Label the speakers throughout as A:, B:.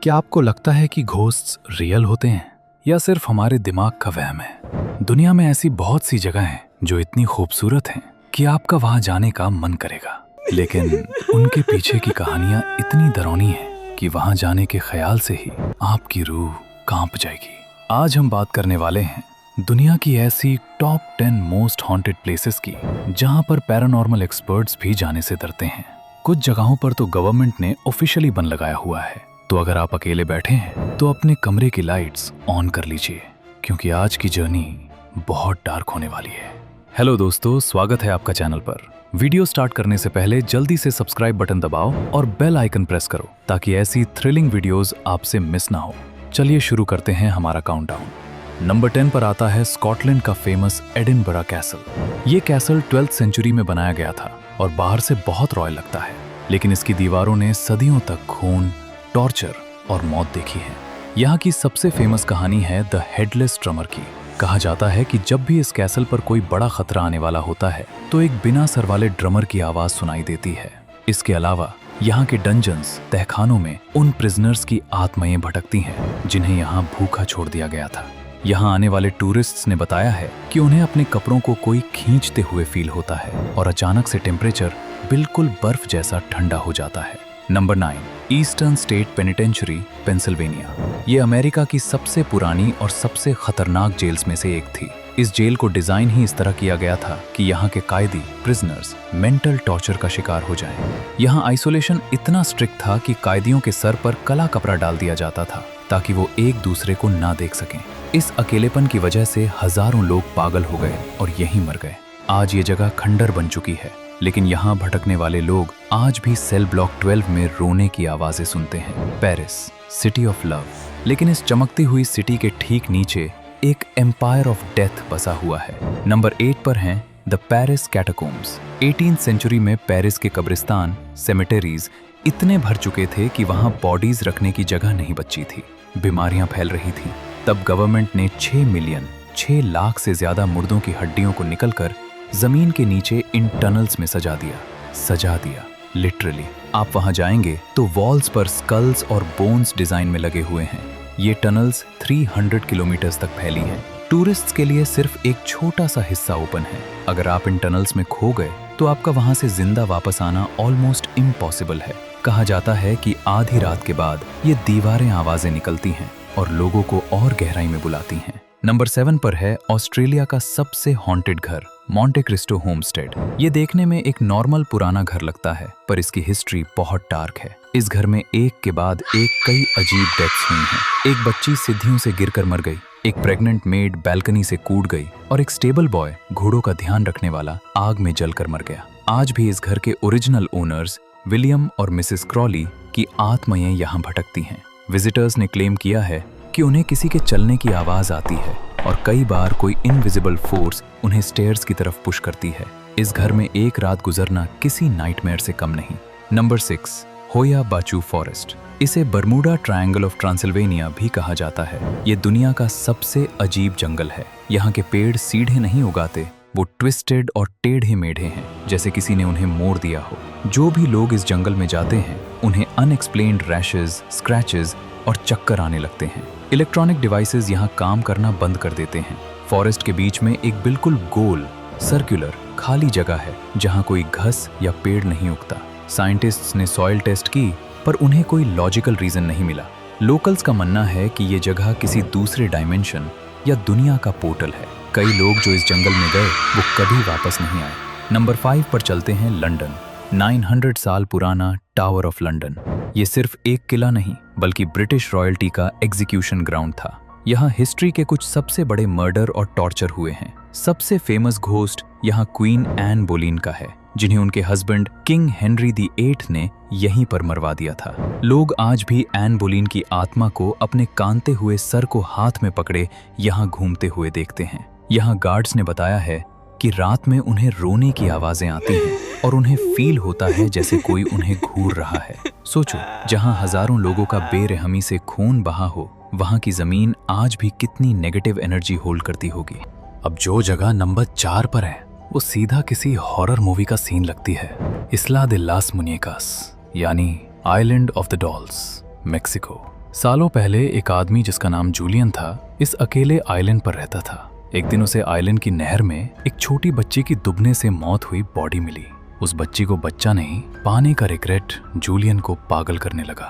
A: क्या आपको लगता है कि घोस्ट्स रियल होते हैं या सिर्फ हमारे दिमाग का वहम है? दुनिया में ऐसी बहुत सी जगह हैं जो इतनी खूबसूरत हैं कि आपका वहां जाने का मन करेगा, लेकिन उनके पीछे की कहानियां इतनी डरावनी हैं कि वहां जाने के ख्याल से ही आपकी रूह कांप जाएगी। आज हम बात करने वाले हैं दुनिया की ऐसी टॉप 10 मोस्ट हॉन्टेड प्लेसेस की, जहां पर पैरानॉर्मल एक्सपर्ट्स भी जाने से डरते हैं। कुछ जगहों पर तो गवर्नमेंट ने ऑफिशियली बन लगाया हुआ है, तो अगर आप अकेले बैठे हैं तो अपने कमरे की लाइट्स ऑन कर लीजिए, क्योंकि आज की जर्नी बहुत डार्क होने वाली है। हेलो दोस्तों, स्वागत है आपका चैनल पर। वीडियो स्टार्ट करने से पहले जल्दी से सब्सक्राइब बटन दबाओ और बेल आइकन प्रेस करो ताकि ऐसी थ्रिलिंग वीडियोस आपसे मिस ना हो। चलिए शुरू करते हैं हमारा काउंटडाउन। नंबर 10 पर आता है स्कॉटलैंड का फेमस एडिनबरा कैसल। ये कैसल 12th सेंचुरी में बनाया गया था और बाहर से बहुत रॉयल लगता है, लेकिन इसकी दीवारों ने सदियों तक खून, टॉर्चर और मौत देखी है। यहाँ की सबसे फेमस कहानी है द हेडलेस ड्रमर की। कहा जाता है कि जब भी इस कैसल पर कोई बड़ा खतरा आने वाला होता है तो एक बिना सर वाले ड्रमर की आवाज सुनाई देती है। इसके अलावा यहाँ के डंजन्स, तहखानों में उन प्रिजनर्स की आत्माएं भटकती हैं जिन्हें यहाँ भूखा छोड़ दिया गया था। यहाँ आने वाले टूरिस्ट्स ने बताया है कि उन्हें अपने कपड़ों को कोई खींचते हुए फील होता है और अचानक से टेम्परेचर बिल्कुल बर्फ जैसा ठंडा हो जाता है। Number 9, Eastern State Penitentiary, Pennsylvania. ये अमेरिका की सबसे पुरानी और सबसे खतरनाक जेल्स में से एक थी। इस जेल को डिजाइन ही इस तरह किया गया था कि यहाँ के कैदी, प्रिजनर्स मेंटल टॉर्चर का शिकार हो जाएं। यहाँ आइसोलेशन इतना स्ट्रिक्ट था कि कैदियों के सर पर काला कपड़ा डाल दिया जाता था ताकि वो एक दूसरे को ना देख सकें। इस अकेलेपन की वजह से हजारों लोग पागल हो गए और यहीं मर गए। आज ये जगह खंडर बन चुकी है, लेकिन यहाँ भटकने वाले लोग आज भी सेल ब्लॉक 12 में रोने की आवाजें सुनते हैं। Paris, city of love. लेकिन इस चमकती हुई सिटी के ठीक नीचे एक एम्पायर ऑफ डेथ बसा हुआ है। नंबर 8 पर हैं द पेरिस कैटाकोम्स। 18th सेंचुरी में पेरिस के कब्रिस्तान, सेमेटेरीज इतने भर चुके थे कि वहाँ बॉडीज रखने की जगह नहीं बची थी। बीमारियां फैल रही थी। तब गवर्नमेंट ने 6 लाख से ज्यादा मुर्दों की हड्डियों को निकलकर जमीन के नीचे इन टनल्स में सजा दिया लिटरली। आप वहां जाएंगे तो वॉल्स पर स्कल्स और बोन्स डिजाइन में लगे हुए हैं। ये टनल्स 300 किलोमीटर्स तक फैली हैं। टूरिस्ट्स के लिए सिर्फ एक छोटा सा हिस्सा ओपन है। अगर आप इन टनल्स में खो गए तो आपका वहां से जिंदा वापस आना ऑलमोस्ट इम्पॉसिबल है। कहा जाता है कि आधी रात के बाद ये दीवारें आवाजें निकलती हैं और लोगों को और गहराई में बुलाती हैं। नंबर 7 पर है ऑस्ट्रेलिया का सबसे हॉन्टेड घर, मॉन्टे क्रिस्टो होमस्टेड। ये देखने में एक नॉर्मल पुराना घर लगता है, पर इसकी हिस्ट्री बहुत डार्क है। इस घर में एक के बाद एक कई अजीब डेथ्स हुई हैं। एक बच्ची सीढ़ियों से गिरकर मर गई, एक प्रेग्नेंट मेड बैल्कनी से कूद गई और एक स्टेबल बॉय, घोड़ों का ध्यान रखने वाला, आग में जलकर मर गया। आज भी इस घर के ओरिजिनल ओनर्स विलियम और मिसेस क्रॉली की आत्माएं यहाँ भटकती हैं। विजिटर्स ने क्लेम किया है कि उन्हें किसी के चलने की आवाज आती है और कई बार कोई इनविजिबल फोर्स उन्हें स्टेयर्स की तरफ पुश करती है। इस घर में एक रात गुजरना किसी नाइटमेयर से कम नहीं। नंबर 6, होया बाचू फॉरेस्ट। इसे बर्मुडा ट्रायंगल ऑफ ट्रांसिल्वेनिया भी कहा जाता है। ये दुनिया का सबसे अजीब जंगल है। यहाँ के पेड़ सीधे नहीं उगाते, वो ट्विस्टेड और टेढ़े मेढ़े हैं, जैसे किसी ने उन्हें मोड़ दिया हो। जो भी लोग इस जंगल में जाते हैं उन्हें अनएक्सप्लेन्ड रैशेस, स्क्रैचेस और चक्कर आने लगते हैं। इलेक्ट्रॉनिक डिवाइसेस यहाँ काम करना बंद कर देते हैं। फॉरेस्ट के बीच में एक बिल्कुल गोल, सर्कुलर, खाली जगह है जहाँ कोई घास या पेड़ नहीं उगता। साइंटिस्ट्स ने सॉइल टेस्ट की, पर उन्हें कोई लॉजिकल रीजन नहीं मिला। लोकल्स का मानना है कि ये जगह किसी दूसरे डायमेंशन या दुनिया का पोर्टल है। कई लोग जो इस जंगल में गए वो कभी वापस नहीं आए। नंबर 5 पर चलते हैं लंदन। 900 साल पुराना टावर ऑफ लंदन। ये सिर्फ एक किला नहीं बल्कि ब्रिटिश रॉयल्टी का एग्जीक्यूशन ग्राउंड था। यहाँ हिस्ट्री के कुछ सबसे बड़े मर्डर और टॉर्चर हुए हैं। सबसे फेमस घोस्ट यहाँ क्वीन एन बोलीन का है, जिन्हें उनके हस्बैंड किंग हेनरी दी 8 ने यहीं पर मरवा दिया था। लोग आज भी एन बोलीन की आत्मा को अपने कांते हुए सर को हाथ में पकड़े यहाँ घूमते हुए देखते हैं। यहाँ गार्ड्स ने बताया है कि रात में उन्हें रोने की आवाजें आती हैं और उन्हें फील होता है जैसे कोई उन्हें घूर रहा है। सोचो, जहाँ हजारों लोगों का बेरहमी से खून बहा हो, वहाँ की जमीन आज भी कितनी नेगेटिव एनर्जी होल्ड करती होगी। अब जो जगह नंबर 4 पर है वो सीधा किसी हॉरर मूवी का सीन लगती है। इस्ला दे लास मुनिएकास, यानी island of the dolls, Mexico. सालों पहले एक आदमी जिसका नाम जूलियन था, इस अकेले आइलैंड पर रहता था। एक दिन उसे आइलैंड की नहर में एक छोटी बच्ची की डूबने से मौत हुई बॉडी मिली। उस बच्ची को बच्चा नहीं पाने का रिग्रेट जूलियन को पागल करने लगा।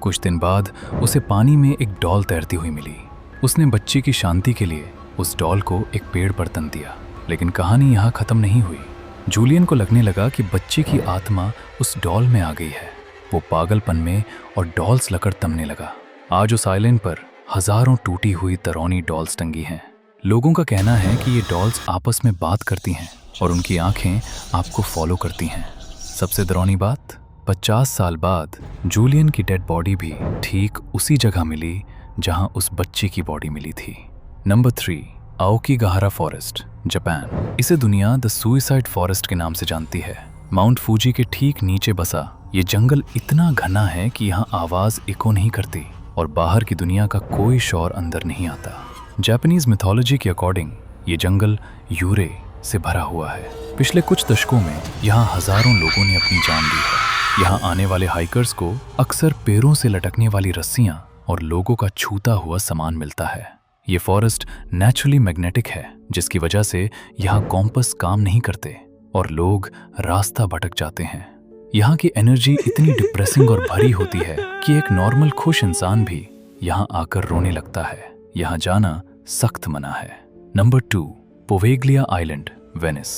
A: कुछ दिन बाद उसे पानी में एक डॉल तैरती हुई मिली। उसने बच्ची की शांति के लिए उस डॉल को एक पेड़ पर तन दिया। लेकिन कहानी यहाँ खत्म नहीं हुई। जूलियन को लगने लगा कि बच्ची की आत्मा उस डॉल में आ गई है। वो पागलपन में और डॉल्स लकड़ तमने लगा। आज उस आइलैंड पर हजारों टूटी हुई तरोनी डॉल्स टंगी हैं। लोगों का कहना है कि ये डॉल्स आपस में बात करती हैं और उनकी आंखें आपको फॉलो करती हैं। सबसे डरावनी बात, 50 साल बाद जूलियन की डेड बॉडी भी ठीक उसी जगह मिली जहां उस बच्ची की बॉडी मिली थी। Number 3, Aokigahara Forest, Japan. इसे दुनिया द सुइसाइड फॉरेस्ट के नाम से जानती है। माउंट फूजी के ठीक नीचे बसा ये जंगल इतना घना है कि यहाँ आवाज इको नहीं करती और बाहर की दुनिया का कोई शोर अंदर नहीं आता। जापानीज मिथोलॉजी के अकॉर्डिंग ये जंगल यूरे से भरा हुआ है। पिछले कुछ दशकों में यहाँ हजारों लोगों ने अपनी जान दी है। यहाँ आने वाले हाइकर्स को अक्सर पैरों से लटकने वाली रस्सियां और लोगों का छूता हुआ सामान मिलता है। ये फॉरेस्ट नेचुरली मैग्नेटिक है, जिसकी वजह से यहाँ कॉम्पस काम नहीं करते और लोग रास्ता भटक जाते हैं। यहाँ की एनर्जी इतनी डिप्रेसिंग और भरी होती है कि एक नॉर्मल खुश इंसान भी यहाँ आकर रोने लगता है। यहाँ जाना सख्त मना है। Number 2, Poveglia island, Venice.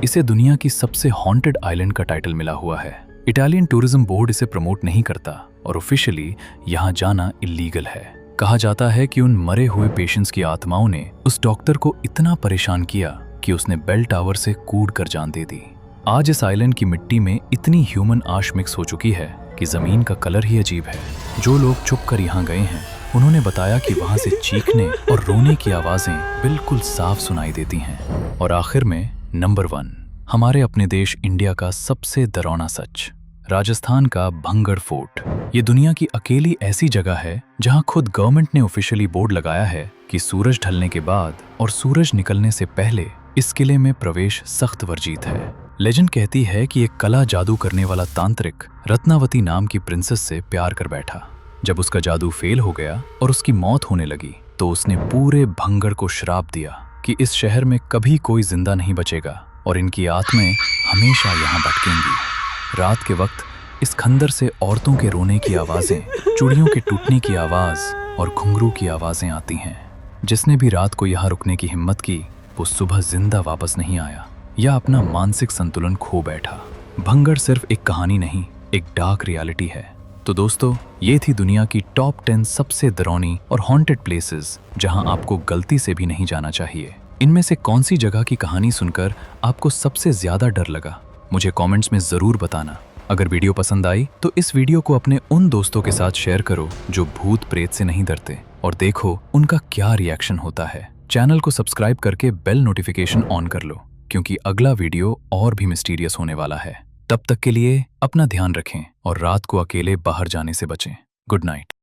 A: इसे दुनिया की सबसे हॉन्टेड आइलैंड का टाइटल मिला हुआ है। इटालियन टूरिज्म बोर्ड इसे प्रमोट नहीं करता और ऑफिशियली यहाँ जाना इलीगल है। कहा जाता है कि उन मरे हुए पेशेंट्स की आत्माओं ने उस डॉक्टर को इतना परेशान किया कि उसने बेल टावर से कूद कर जान दे दी। आज इस आइलैंड की मिट्टी में इतनी ह्यूमन आश मिक्स हो चुकी है कि जमीन का कलर ही अजीब है। जो लोग छुप कर यहाँ गए हैं उन्होंने बताया कि वहां से चीखने और रोने की आवाजें बिल्कुल साफ सुनाई देती हैं। और आखिर में नंबर 1, हमारे अपने देश इंडिया का सबसे डरावना सच, राजस्थान का भंगड़ फोर्ट। ये दुनिया की अकेली ऐसी जगह है जहां खुद गवर्नमेंट ने ऑफिशियली बोर्ड लगाया है कि सूरज ढलने के बाद और सूरज निकलने से पहले इस किले में प्रवेश सख्त वर्जित है। लेजेंड कहती है कि एक कला जादू करने वाला तांत्रिक रत्नावती नाम की प्रिंसेस से प्यार कर बैठा। जब उसका जादू फेल हो गया और उसकी मौत होने लगी तो उसने पूरे भंगड़ को श्राप दिया कि इस शहर में कभी कोई जिंदा नहीं बचेगा और इनकी आत्माएं हमेशा यहाँ भटकेंगी। रात के वक्त इस खंदर से औरतों के रोने की आवाजें, चूड़ियों के टूटने की आवाज और घुंघरू की आवाजें आती हैं। जिसने भी रात को यहाँ रुकने की हिम्मत की वो सुबह जिंदा वापस नहीं आया या अपना मानसिक संतुलन खो बैठा। भंगड़ सिर्फ एक कहानी नहीं, एक डार्क रियलिटी है। तो दोस्तों, ये थी दुनिया की टॉप 10 सबसे डरावनी और हॉन्टेड प्लेसेस जहां आपको गलती से भी नहीं जाना चाहिए। इनमें से कौन सी जगह की कहानी सुनकर आपको सबसे ज्यादा डर लगा, मुझे कमेंट्स में जरूर बताना। अगर वीडियो पसंद आई तो इस वीडियो को अपने उन दोस्तों के साथ शेयर करो जो भूत प्रेत से नहीं डरते और देखो उनका क्या रिएक्शन होता है। चैनल को सब्सक्राइब करके बेल नोटिफिकेशन ऑन कर लो, क्योंकि अगला वीडियो और भी मिस्टीरियस होने वाला है। तब तक के लिए अपना ध्यान रखें और रात को अकेले बाहर जाने से बचें। Good night.